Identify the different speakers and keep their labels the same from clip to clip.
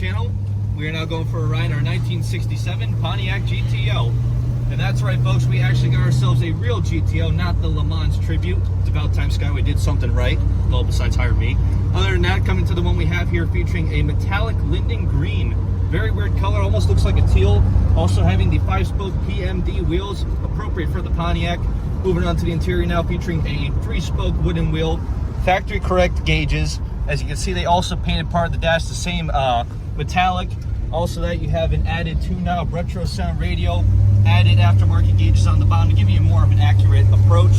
Speaker 1: channel. We are now going for a ride in our 1967 Pontiac GTO. And that's right, folks, we actually got ourselves a real GTO, not the Le Mans Tribute. It's about time Skyway did something right, well, besides hire me. Other than that, coming to the one we have here featuring a metallic Linden Green. Very weird color, almost looks like a teal. Also having the 5-spoke PMD wheels, appropriate for the Pontiac. Moving on to the interior now, featuring a 3-spoke wooden wheel, factory correct gauges. As you can see, they also painted part of the dash the same metallic. Also that you have an added 2-knob retro sound radio, added aftermarket gauges on the bottom to give you more of an accurate approach.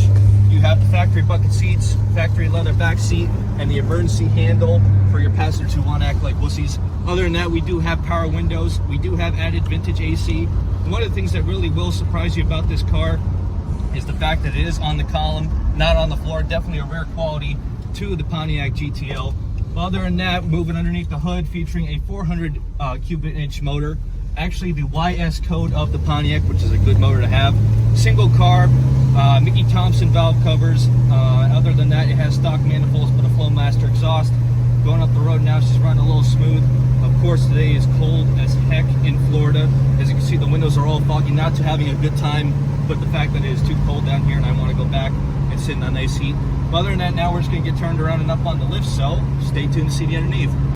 Speaker 1: You have the factory bucket seats, factory leather back seat, and the emergency handle for your passengers who want to act like wussies. Other than that, we do have power windows. We do have added vintage AC. And one of the things that really will surprise you about this car is the fact that it is on the column, not on the floor. Definitely a rare quality to the Pontiac GTO. Other than that, moving underneath the hood, featuring a 400 cubic inch motor. Actually the YS code of the Pontiac, which is a good motor to have. Single carb, Mickey Thompson valve covers. Other than that, it has stock manifolds but a Flowmaster exhaust. Going up the road now, she's running a little smooth. Of course, today is cold as heck in Florida. As you can see, the windows are all foggy, not to having a good time, but the fact that it is too cold down here and I want to go back and sit in a nice heat. Other than that, now we're just going to get turned around and up on the lift, so stay tuned to see the underneath.